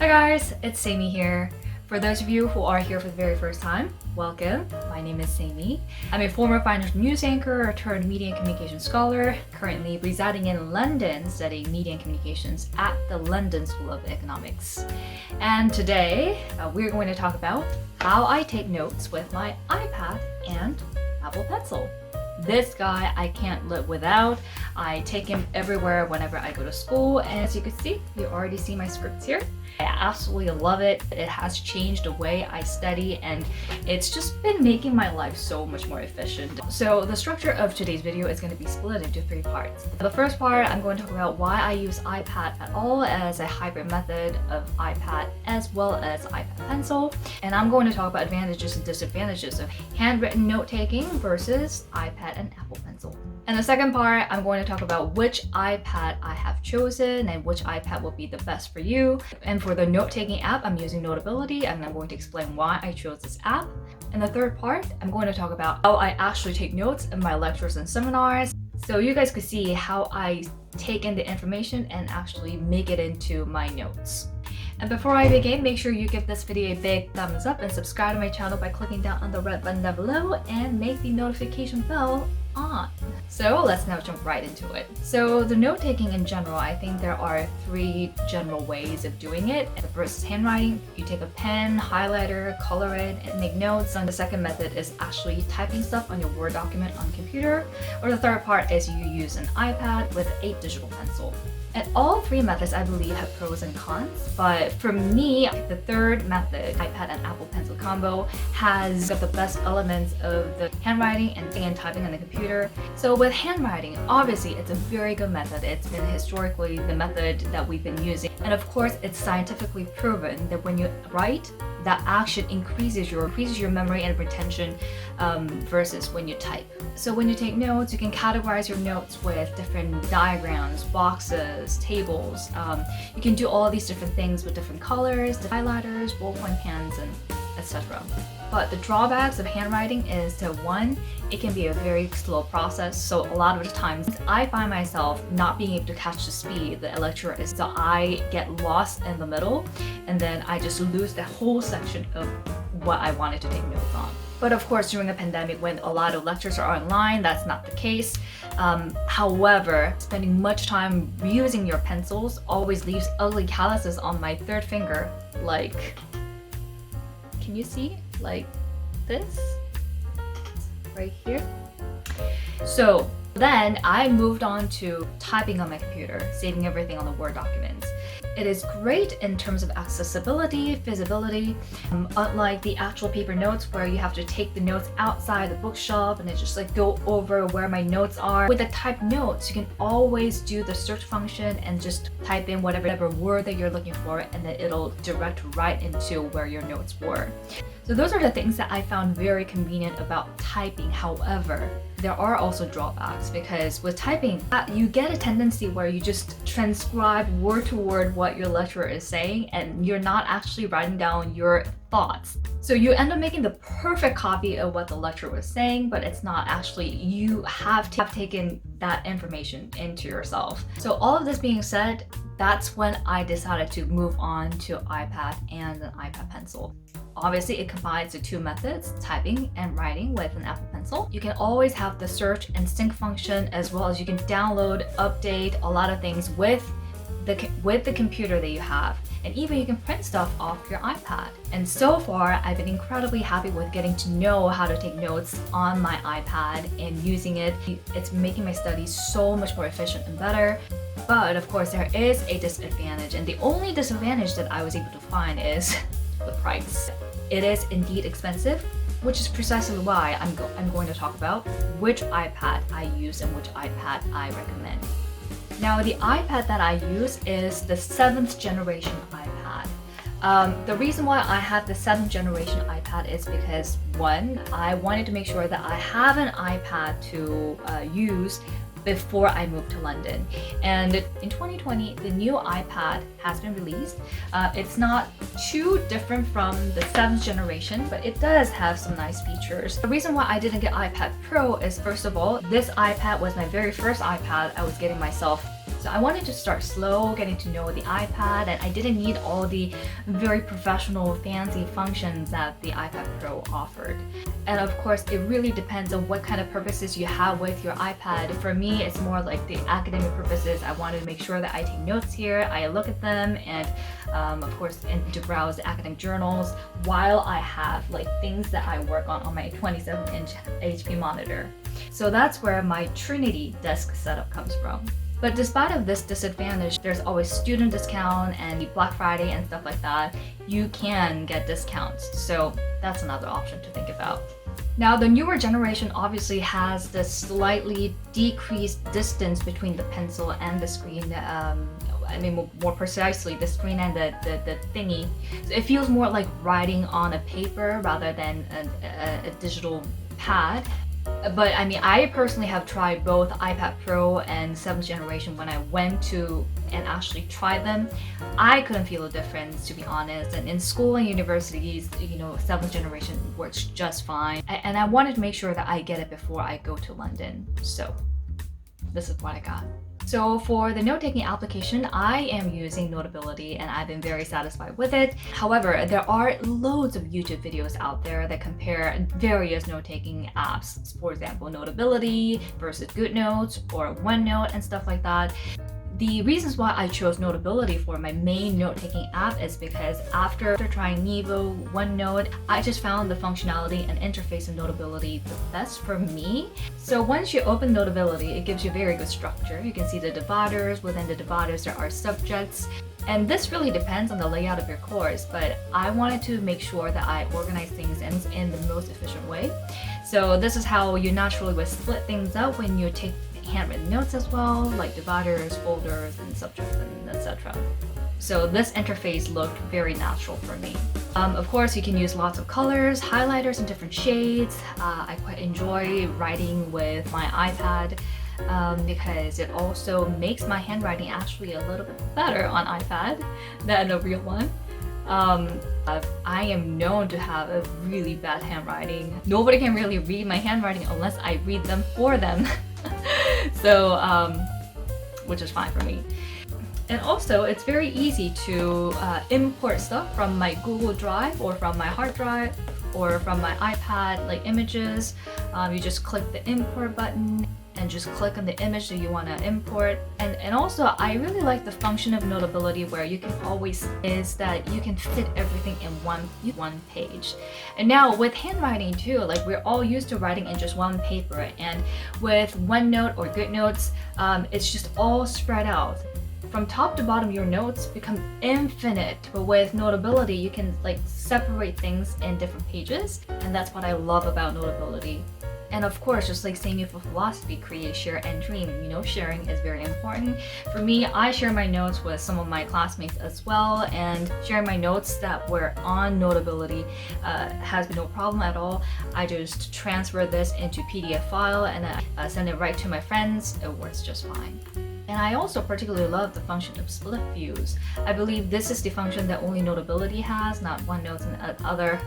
Hi guys, it's Saemi here. For those of you who are here for the very first time, welcome. My name is Saemi. I'm a former financial news anchor turned media and communication scholar, currently residing in London studying media and communications at the London School of Economics. And today, we're going to talk about how I take notes with my iPad and Apple Pencil. This guy I can't live without. I take him everywhere whenever I go to school, and as you can see, you already see my scripts here. I absolutely love it. It has changed the way I study, and it's just been making my life so much more efficient. So the structure of today's video is going to be split into 3 parts. The first part, I'm going to talk about why I use iPad at all as a hybrid method of iPad as well as iPad Pencil. And I'm going to talk about advantages and disadvantages of handwritten note-taking versus iPad and Apple Pencil. And the second part, I'm going to talk about which iPad I have chosen and which iPad will be the best for you. And for the note-taking app, I'm using Notability, and I'm going to explain why I chose this app. And the third part, I'm going to talk about how I actually take notes in my lectures and seminars, so you guys could see how I take in the information and actually make it into my notes. And before I begin, make sure you give this video a big thumbs up and subscribe to my channel by clicking down on the red button down below and make the notification bell on. So let's now jump right into it. So the note-taking in general, I think there are 3 general ways of doing it. The first is handwriting. You take a pen, highlighter, color it, and make notes. And the second method is actually typing stuff on your Word document on the computer. Or the third part is you use an iPad with a digital pencil. And all 3 methods, I believe, have pros and cons, but for me, the third method, iPad and Apple Pencil combo, has got the best elements of the handwriting and typing on the computer. So with handwriting, obviously, it's a very good method. It's been historically the method that we've been using. And of course, it's scientifically proven that when you write, that action increases your memory and retention versus when you type. So when you take notes, you can categorize your notes with different diagrams, boxes, tables. You can do all these different things with different colors, the highlighters, ballpoint pens, and etc. But the drawbacks of handwriting is that 1, it can be a very slow process. So a lot of the times I find myself not being able to catch the speed the lecturer is, so I get lost in the middle and then I just lose the whole section of what I wanted to take notes on. But of course, during a pandemic when a lot of lectures are online, that's not the case. However, spending much time using your pencils always leaves ugly calluses on my 3rd finger, like, can you see? Like this, right here. So then I moved on to typing on my computer, saving everything on the Word documents. It is great in terms of accessibility, feasibility, unlike the actual paper notes where you have to take the notes outside the bookshelf and then just like go over where my notes are. With the typed notes, you can always do the search function and just type in whatever word that you're looking for, and then it'll direct right into where your notes were. So those are the things that I found very convenient about typing. However, there are also drawbacks because with typing, you get a tendency where you just transcribe word to word what your lecturer is saying and you're not actually writing down your thoughts. So you end up making the perfect copy of what the lecturer was saying, but it's not actually, you have taken that information into yourself. So all of this being said, that's when I decided to move on to iPad and an iPad Pencil. Obviously, it combines the 2 methods, typing and writing with an Apple Pencil. You can always have the search and sync function, as well as you can download, update a lot of things with the computer that you have. And even you can print stuff off your iPad. And so far, I've been incredibly happy with getting to know how to take notes on my iPad and using it. It's making my studies so much more efficient and better. But of course, there is a disadvantage. And the only disadvantage that I was able to find is the price. It is indeed expensive, which is precisely why I'm going to talk about which iPad I use and which iPad I recommend. Now, the iPad that I use is the 7th generation iPad. The reason why I have the 7th generation iPad is because 1, I wanted to make sure that I have an iPad to use before I moved to London. And in 2020, the new iPad has been released. It's not too different from the 7th generation, but it does have some nice features. The reason why I didn't get iPad Pro is, first of all, this iPad was my very first iPad I was getting myself So I wanted to start slow, getting to know the iPad, and I didn't need all the very professional, fancy functions that the iPad Pro offered. And of course, it really depends on what kind of purposes you have with your iPad. For me, it's more like the academic purposes. I wanted to make sure that I take notes here, I look at them, and of course, and to browse academic journals while I have like things that I work on my 27-inch HP monitor. So that's where my Trinity desk setup comes from. But despite of this disadvantage, there's always student discount and Black Friday and stuff like that. You can get discounts, so that's another option to think about. Now, the newer generation obviously has the slightly decreased distance between the pencil and the screen. More precisely, the screen and the thingy. So it feels more like writing on a paper rather than a digital pad. But I personally have tried both iPad Pro and 7th generation. When I went to and actually tried them, I couldn't feel a difference, to be honest. And in school and universities, 7th generation works just fine. And I wanted to make sure that I get it before I go to London. So this is what I got. So for the note-taking application, I am using Notability and I've been very satisfied with it. However, there are loads of YouTube videos out there that compare various note-taking apps. For example, Notability versus GoodNotes or OneNote and stuff like that. The reasons why I chose Notability for my main note-taking app is because after trying Nevo, OneNote, I just found the functionality and interface in Notability the best for me. So once you open Notability, it gives you very good structure. You can see the dividers. Within the dividers, there are subjects. And this really depends on the layout of your course, but I wanted to make sure that I organize things in the most efficient way. So this is how you naturally would split things up when you take handwritten notes as well, like dividers, folders, and subjects, and etc. So this interface looked very natural for me. Of course, you can use lots of colors, highlighters in different shades. I quite enjoy writing with my iPad because it also makes my handwriting actually a little bit better on iPad than a real one. I am known to have a really bad handwriting. Nobody can really read my handwriting unless I read them for them. So, which is fine for me. And also, it's very easy to import stuff from my Google Drive or from my hard drive or from my iPad, like images. You just click the import button and just click on the image that you want to import. And also, I really like the function of Notability where you can always is that you can fit everything in one page. And now with handwriting too, like we're all used to writing in just one paper, and with OneNote or GoodNotes, it's just all spread out. From top to bottom, your notes become infinite, but with Notability, you can like separate things in different pages, and that's what I love about Notability. And of course, just like Saemiful philosophy, create, share, and dream. Sharing is very important. For me, I share my notes with some of my classmates as well, and sharing my notes that were on Notability has been no problem at all. I just transfer this into PDF file and I send it right to my friends. It works just fine. And I also particularly love the function of split views. I believe this is the function that only Notability has, not OneNote and other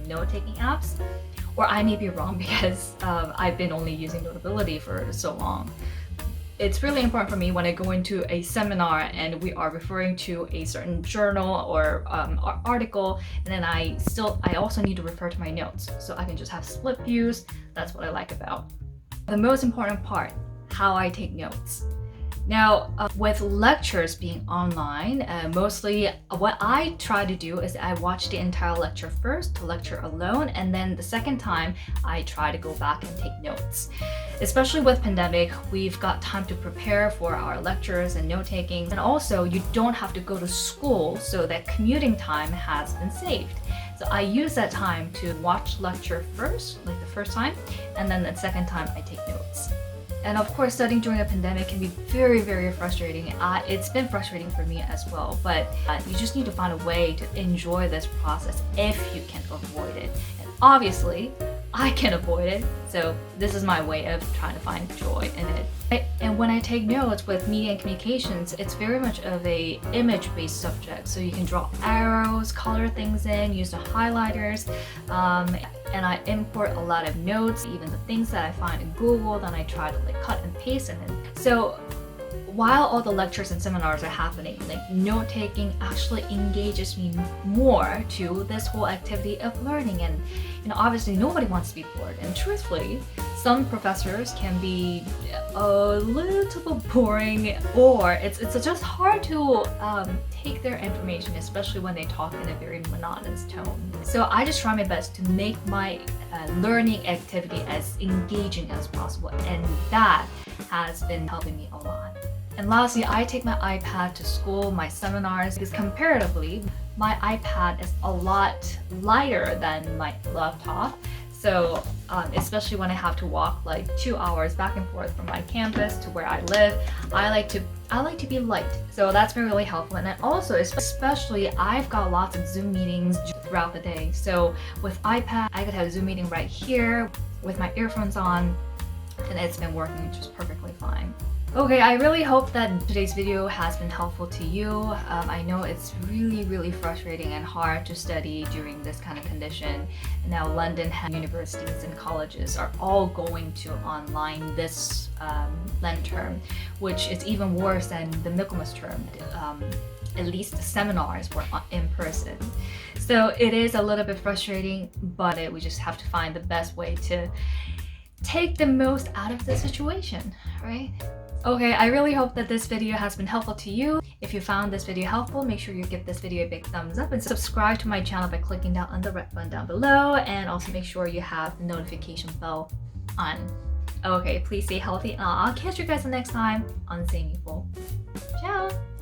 note-taking apps. Or I may be wrong because I've been only using Notability for so long. It's really important for me when I go into a seminar and we are referring to a certain journal or article, and then I also need to refer to my notes. So I can just have split views. That's what I like about. The most important part, how I take notes. Now, with lectures being online, mostly what I try to do is I watch the entire lecture first, the lecture alone, and then the second time I try to go back and take notes. Especially with pandemic, we've got time to prepare for our lectures and note-taking, and also you don't have to go to school, so that commuting time has been saved. So I use that time to watch lecture first, like the first time, and then the second time I take notes. And of course, studying during a pandemic can be very, very frustrating. It's been frustrating for me as well, but you just need to find a way to enjoy this process if you can avoid it. And obviously, I can avoid it, so this is my way of trying to find joy in it. And when I take notes with media and communications, it's very much of a image-based subject, so you can draw arrows, color things in, use the highlighters, and I import a lot of notes, even the things that I find in Google, then I try to like cut and paste in it. So while all the lectures and seminars are happening, like note-taking actually engages me more to this whole activity of learning. And obviously nobody wants to be bored. And truthfully, some professors can be a little bit boring, or it's just hard to take their information, especially when they talk in a very monotonous tone. So I just try my best to make my learning activity as engaging as possible, and that has been helping me a lot. And lastly, I take my iPad to school, my seminars, because comparatively, my iPad is a lot lighter than my laptop. So especially when I have to walk like 2 hours back and forth from my campus to where I live, I like to be light. So that's been really helpful. And then also, especially, I've got lots of Zoom meetings throughout the day. So with iPad, I could have a Zoom meeting right here with my earphones on, and it's been working just perfectly fine. Okay, I really hope that today's video has been helpful to you. I know it's really frustrating and hard to study during this kind of condition. Now London universities and colleges are all going to online this Lent term, which is even worse than the Michaelmas term. At least the seminars were in person. So it is a little bit frustrating, but we just have to find the best way to take the most out of the situation, right? Okay, I really hope that this video has been helpful to you. If you found this video helpful, make sure you give this video a big thumbs up and subscribe to my channel by clicking down on the red button down below, and also make sure you have the notification bell on. Okay, please stay healthy, and I'll catch you guys the next time on Saemiful. Ciao!